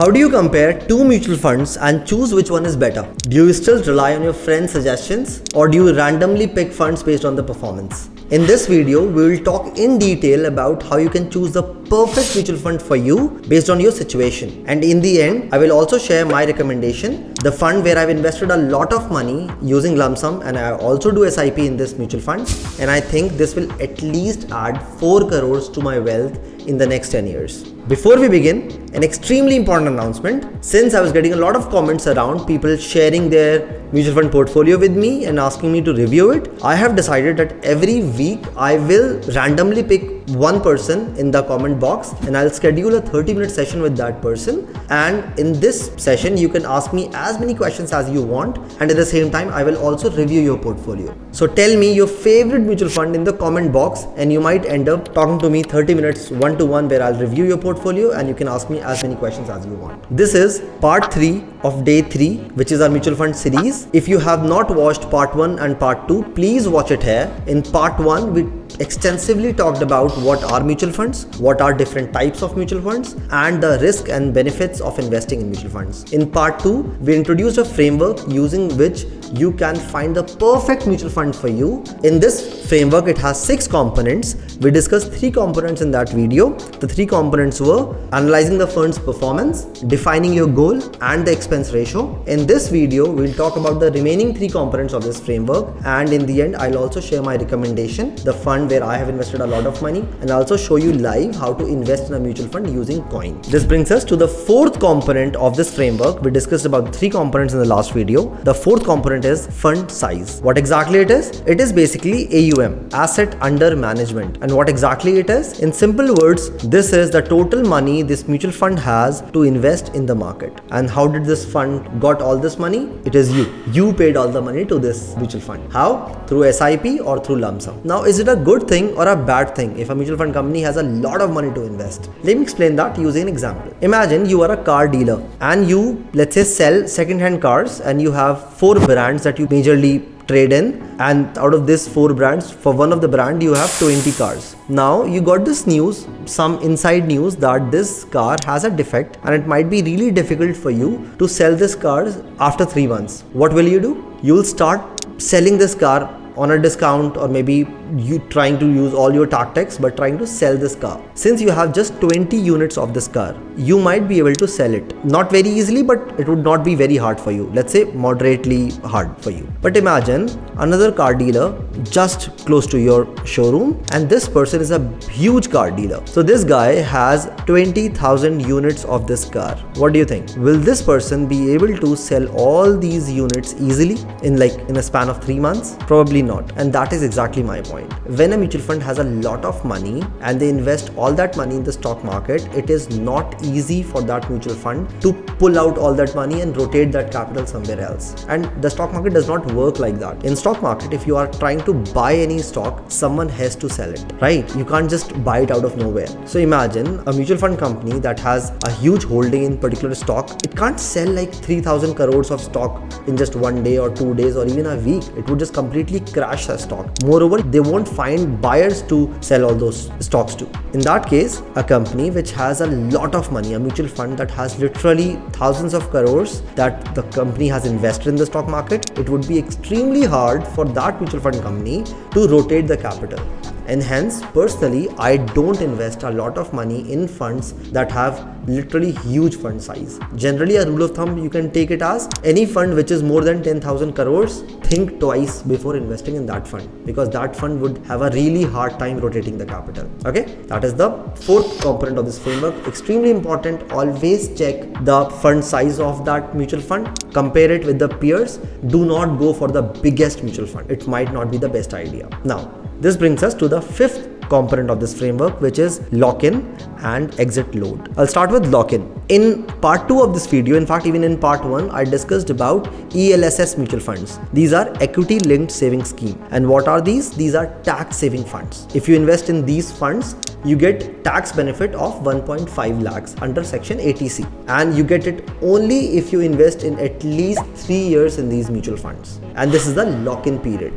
How do you compare two mutual funds and choose which one is better? Do you still rely on your friends' suggestions or do you randomly pick funds based on the performance? In this video, we will talk in detail about how you can choose the perfect mutual fund for you based on your situation. And in the end, I will also share my recommendation, the fund where I've invested a lot of money using Lumpsum, and I also do SIP in this mutual fund. And I think this will at least add 4 crores to my wealth in the next 10 years. Before we begin, an extremely important announcement. Since I was getting a lot of comments around people sharing their mutual fund portfolio with me and asking me to review it, I have decided that every week I will randomly pick one person in the comment box and I'll schedule a 30-minute session with that person. And in this session, you can ask me as many questions as you want, and at the same time, I will also review your portfolio. So tell me your favorite mutual fund in the comment box and you might end up talking to me 30 minutes one-to-one where I'll review your portfolio and you can ask me as many questions as you want. This is part 3 of day 3, which is our mutual fund series. If you have not watched part 1 and part 2, please watch it here. In part 1, we extensively talked about what are mutual funds, what are different types of mutual funds, and the risk and benefits of investing in mutual funds. In part 2, we introduced a framework using which you can find the perfect mutual fund for you. In this framework, it has 6 components. We discussed 3 components in that video. The 3 components were analyzing the fund's performance, defining your goal, and the expense ratio. In this video, we'll talk about the remaining 3 components of this framework, and in the end, I'll also share my recommendation, the fund where I have invested a lot of money, and also show you live how to invest in a mutual fund using coin. This brings us to the 4th component of this framework. We discussed about 3 components in the last video. The 4th component is fund size. What exactly it is? It is basically AUM, asset under management. And what exactly it is? In simple words, this is the total money this mutual fund has to invest in the market. And how did this fund got all this money? It is you. You paid all the money to this mutual fund. How? Through SIP or through lump sum. Now, is it a good thing or a bad thing if a mutual fund company has a lot of money to invest? Let me explain that using an example. Imagine you are a car dealer and you, let's say, sell second-hand cars, and you have 4 brands that you majorly trade in, and out of these 4 brands, for one of the brand you have 20 cars. Now you got this news, some inside news, that this car has a defect and it might be really difficult for you to sell this car after 3 months. What will you do? You will start selling this car on a discount, or maybe you trying to use all your tactics but trying to sell this car. Since you have just 20 units of this car, you might be able to sell it. Not very easily, but it would not be very hard for you. Let's say moderately hard for you. But imagine another car dealer just close to your showroom, and this person is a huge car dealer. So this guy has 20,000 units of this car. What do you think? Will this person be able to sell all these units easily in a span of 3 months? Probably not. And that is exactly my point. When a mutual fund has a lot of money and they invest all that money in the stock market, it is not easy for that mutual fund to pull out all that money and rotate that capital somewhere else. And the stock market does not work like that. In stock market, if you are trying to buy any stock, someone has to sell it, right? You can't just buy it out of nowhere. So imagine a mutual fund company that has a huge holding in particular stock. It can't sell like 3,000 crores of stock in just 1 day or 2 days or even a week. It would just completely crash the stock. Moreover, they won't find buyers to sell all those stocks to. In that case, a company which has a lot of money, a mutual fund that has literally thousands of crores that the company has invested in the stock market, it would be extremely hard for that mutual fund company to rotate the capital. And hence, personally, I don't invest a lot of money in funds that have literally huge fund size. Generally, a rule of thumb you can take it as any fund which is more than 10,000 crores, think twice before investing in that fund, because that fund would have a really hard time rotating the capital. Okay, that is the 4th component of this framework. Extremely important. Always check the fund size of that mutual fund. Compare it with the peers. Do not go for the biggest mutual fund. It might not be the best idea. Now, this brings us to the 5th component of this framework, which is lock-in and exit load. I'll start with lock-in. In part 2 of this video, in fact even in part 1, I discussed about ELSS mutual funds. These are equity linked saving scheme. And what are these? These are tax saving funds. If you invest in these funds, you get tax benefit of 1.5 lakhs under section 80C, and you get it only if you invest in at least 3 years in these mutual funds. And this is the lock-in period.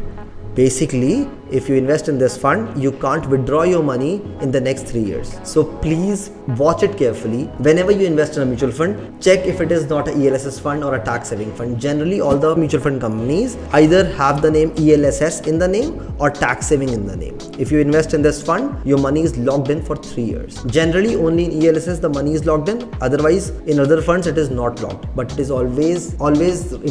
Basically, if you invest in this fund, you can't withdraw your money in the next 3 years. So please watch it carefully. Whenever you invest in a mutual fund, check if it is not a ELSS fund or a tax saving fund. Generally, all the mutual fund companies either have the name ELSS in the name or tax saving in the name. If you invest in this fund, your money is locked in for 3 years. Generally, only in ELSS the money is locked in. Otherwise, in other funds it is not locked. But it is always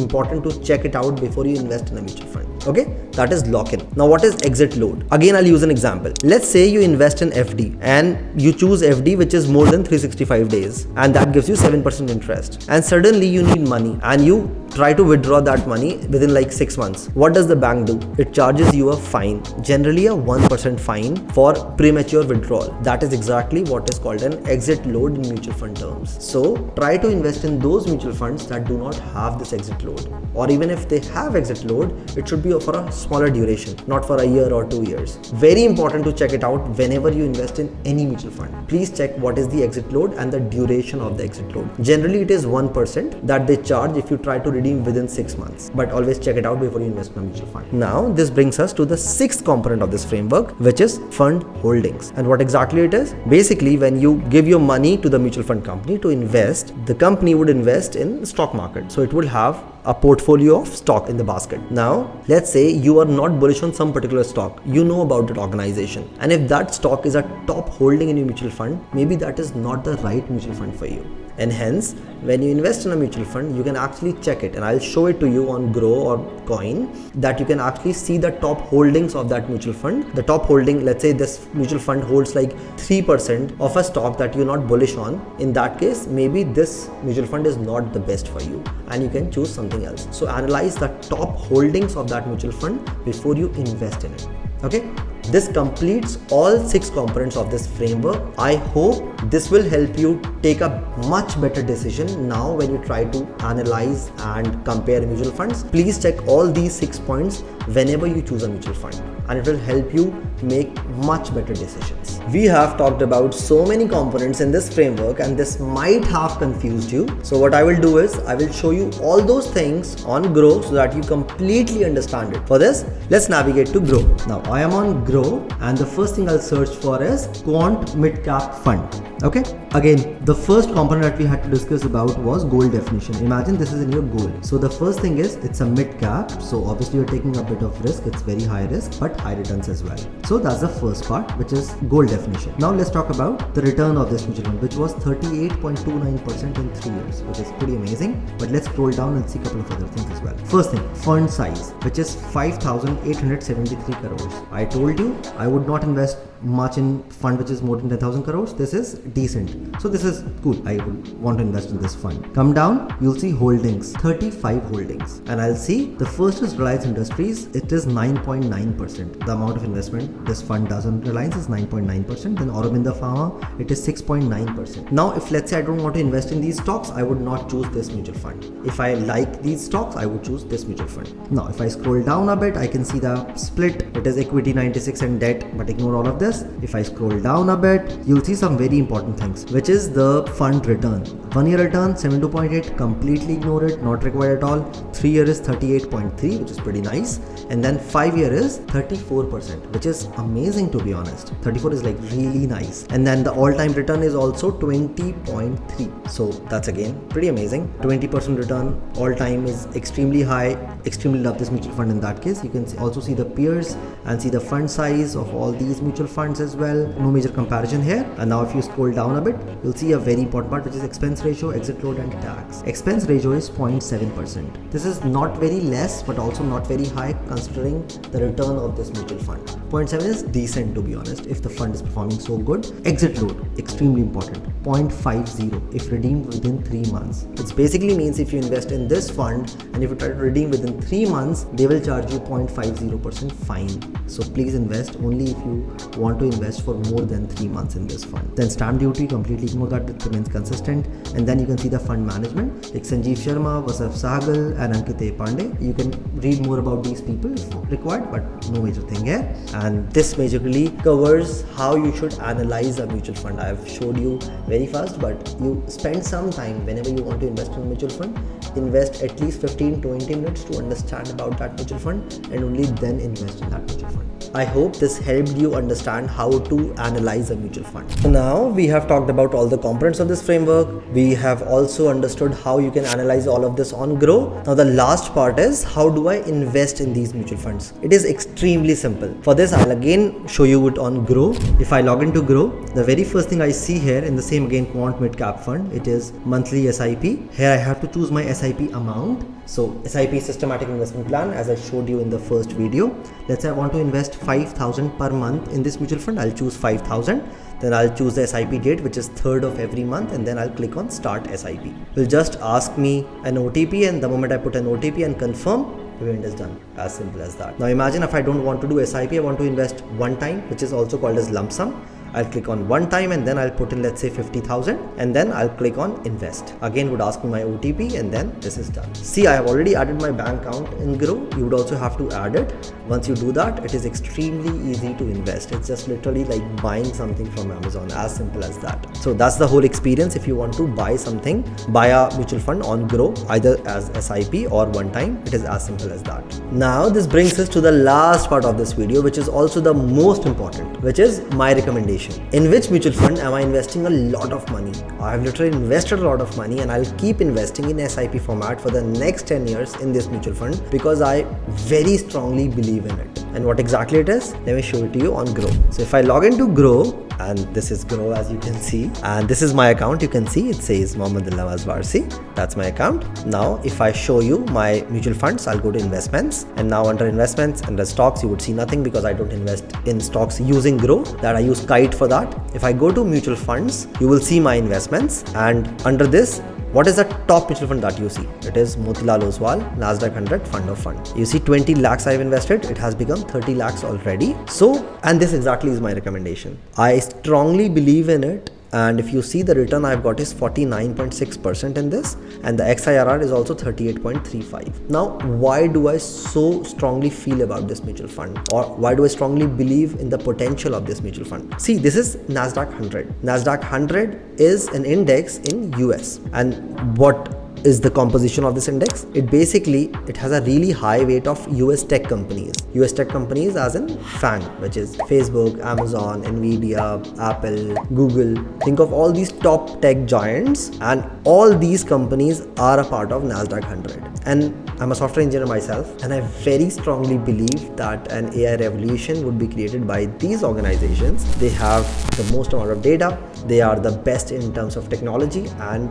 important to check it out before you invest in a mutual fund. Okay, that is lock-in. Now, what is exit load? Again, I'll use an example. Let's say you invest in FD and you choose FD which is more than 365 days, and that gives you 7% interest. And suddenly you need money and you try to withdraw that money within like 6 months. What does the bank do? It charges you a fine, generally a 1% fine for premature withdrawal. That is exactly what is called an exit load in mutual fund terms. So try to invest in those mutual funds that do not have this exit load, or even if they have exit load, it should be for a smaller duration, not for a year or 2 years. Very important to check it out whenever you invest in any mutual fund. Please check what is the exit load and the duration of the exit load. Generally, it is 1% that they charge if you try to redeem within 6 months, but always check it out before you invest in a mutual fund. Now, this brings us to the 6th component of this framework, which is fund holdings. And what exactly it is? Basically, when you give your money to the mutual fund company to invest, the company would invest in stock market. So it would have a portfolio of stock in the basket. Now, let's say you are not bullish on some particular stock. You know about that organization. And if that stock is a top holding in your mutual fund, maybe that is not the right mutual fund for you. And hence, when you invest in a mutual fund, you can actually check it, and I'll show it to you on Groww or Coin, that you can actually see the top holdings of that mutual fund. The top holding, let's say this mutual fund holds like 3% of a stock that you're not bullish on. In that case, maybe this mutual fund is not the best for you and you can choose something else. So analyze the top holdings of that mutual fund before you invest in it. Okay, this completes all 6 components of this framework. I hope this will help you take a much better decision now when you try to analyze and compare mutual funds. Please check all these 6 points whenever you choose a mutual fund, and it will help you make much better decisions. We have talked about so many components in this framework, and this might have confused you. So what I will do is I will show you all those things on Groww so that you completely understand it. For this, let's navigate to Groww. Now I am on Groww, and the first thing I'll search for is Quant Mid Cap Fund. Okay, again, the first component that we had to discuss about was goal definition. Imagine this is in your goal. So the first thing is it's a mid cap. So obviously you're taking a bit of risk. It's very high risk, but high returns as well. So that's the first part, which is goal definition. Now let's talk about the return of this mutual fund, which was 38.29% in 3 years, which is pretty amazing. But let's scroll down and see a couple of other things as well. First thing, fund size, which is 5,873 crores. I told you I would not invest much in fund which is more than 10,000 crores. This is decent. So this is cool. I would want to invest in this fund. Come down, you'll see holdings, 35 holdings. And I'll see the first is Reliance Industries. It is 9.9%. The amount of investment this fund does on Reliance is 9.9%. Then Aurobindo Pharma, it is 6.9%. Now, if let's say I don't want to invest in these stocks, I would not choose this mutual fund. If I like these stocks, I would choose this mutual fund. Now, if I scroll down a bit, I can see the split. It is equity 96 and debt, but ignore all of this. If I scroll down a bit, you'll see some very important things, which is the fund return. 1 year return 72.8, completely ignore it, not required at all. 3 year is 38.3, which is pretty nice. And then 5 year is 34%, which is amazing to be honest. 34 is like really nice. And then the all-time return is also 20.3. So that's again pretty amazing. 20% return all-time is extremely high. Extremely love this mutual fund in that case. You can also see the peers and see the fund size of all these mutual funds as well. No major comparison here. And now if you scroll down a bit, you'll see a very important part, which is expense ratio, exit load and tax. Expense ratio is 0.7%. This is not very less, but also not very high considering the return of this mutual fund. 0.7 is decent to be honest if the fund is performing so good. Exit load, extremely important. 0.50 if redeemed within 3 months. It basically means if you invest in this fund and if you try to redeem within 3 months, they will charge you 0.50% fine. So please invest only if you want to invest for more than 3 months in this fund. Then stamp duty, completely ignore that, it remains consistent. and then you can see the fund management like Sanjeev Sharma, Vasaf Sahgal and Ankit Pandey. You can read more about these people if required, but no major thing here. And this majorly covers how you should analyze a mutual fund. I have showed you very fast, but you spend some time whenever you want to invest in a mutual fund. Invest at least 15-20 minutes to understand about that mutual fund and only then invest in that mutual fund. I hope this helped you understand how to analyze a mutual fund. So now we have talked about all the components of this framework. We have also understood how you can analyze all of this on Groww. Now the last part is, how do I invest in these mutual funds? It is extremely simple. For this, I'll again show you it on Groww. If I log into Groww, the very first thing I see here in the same again quant mid cap fund, it is monthly SIP. Here I have to choose my SIP amount. So SIP systematic investment plan, as I showed you in the first video. Let's say I want to invest 5,000 per month in this mutual fund. I'll choose 5,000. Then I'll choose the SIP date, which is 3rd of every month, and then I'll click on start SIP. It will just ask me an OTP, and the moment I put an OTP and confirm, payment is done. As simple as that. Now imagine if I don't want to do SIP, I want to invest one time, which is also called as lump sum. I'll click on one time and then I'll put in, let's say 50,000, and then I'll click on invest. Again would ask me my OTP, and then this is done. See, I have already added my bank account in Groww. You would also have to add it. Once you do that, it is extremely easy to invest. It's just literally like buying something from Amazon, as simple as that. So that's the whole experience. If you want to buy something, buy a mutual fund on Groww, either as SIP or one time. It is as simple as that. Now this brings us to the last part of this video, which is also the most important, which is my recommendation. In which mutual fund am I investing a lot of money? I have literally invested a lot of money, and I'll keep investing in SIP format for the next 10 years in this mutual fund because I very strongly believe in it. And what exactly it is, let me show it to you on Groww. So if I log into Groww, and this is Groww as you can see, and this is my account. You can see it says Mohammed Dilnawaz Warisi. That's my account. Now if I show you my mutual funds, I'll go to investments, and now under investments, under stocks, you would see nothing because I don't invest in stocks using Groww. That I use Kite for that. If I go to mutual funds, you will see my investments, and under this, what is the top mutual fund that you see? It is Motilal Oswal Nasdaq 100 fund of fund. You see 20 lakhs I've invested. It has become 30 lakhs already. So, and this exactly is my recommendation. I strongly believe in it. And if you see, the return I've got is 49.6% in this, and the XIRR is also 38.35. Now, why do I so strongly feel about this mutual fund, or why do I strongly believe in the potential of this mutual fund? See, this is Nasdaq 100. Nasdaq 100 is an index in US, and what is the composition of this index? It has a really high weight of US tech companies. US tech companies as in FANG, which is Facebook, Amazon, Nvidia, Apple, Google. Think of all these top tech giants, and all these companies are a part of Nasdaq 100. And I'm a software engineer myself, and I very strongly believe that an AI revolution would be created by these organizations. They have the most amount of data, they are the best in terms of technology, and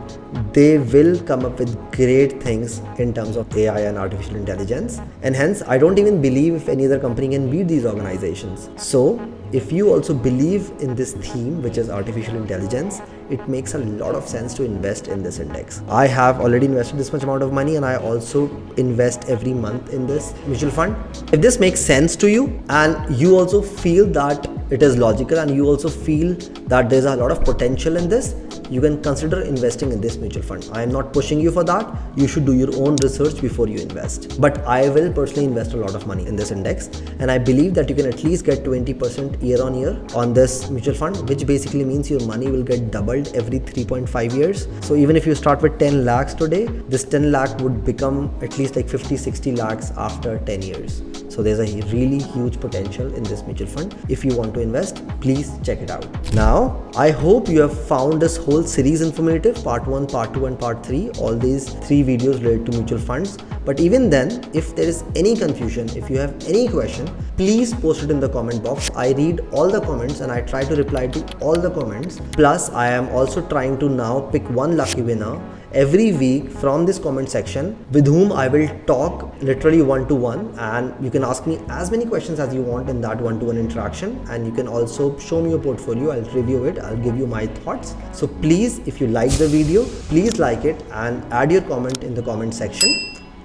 they will come up with great things in terms of AI and artificial intelligence. And hence, I don't even believe if any other company can beat these organizations. So, if you also believe in this theme, which is artificial intelligence, it makes a lot of sense to invest in this index. I have already invested this much amount of money, and I also invest every month in this mutual fund. If this makes sense to you, and you also feel that it is logical, and you also feel that there's a lot of potential in this, you can consider investing in this mutual fund. I am not pushing you for that. You should do your own research before you invest. But I will personally invest a lot of money in this index, and I believe that you can at least get 20% year on year on this mutual fund, which basically means your money will get doubled every 3.5 years. So even if you start with 10 lakhs today, this 10 lakh would become at least like 50-60 lakhs after 10 years. So there's a really huge potential in this mutual fund. If you want to invest, please check it out. Now, I hope you have found this whole series informative, part 1, part 2 and part 3, all these 3 videos related to mutual funds. But even then, if there is any confusion, if you have any question, please post it in the comment box. I read all the comments and I try to reply to all the comments. Plus, I am also trying to now pick one lucky winner every week from this comment section, with whom I will talk literally one-to-one, and you can ask me as many questions as you want in that one-to-one interaction, and you can also show me your portfolio. I'll review it, I'll give you my thoughts. So please, if you like the video, please like it and add your comment in the comment section.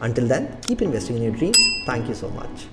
Until then, keep investing in your dreams. Thank you so much.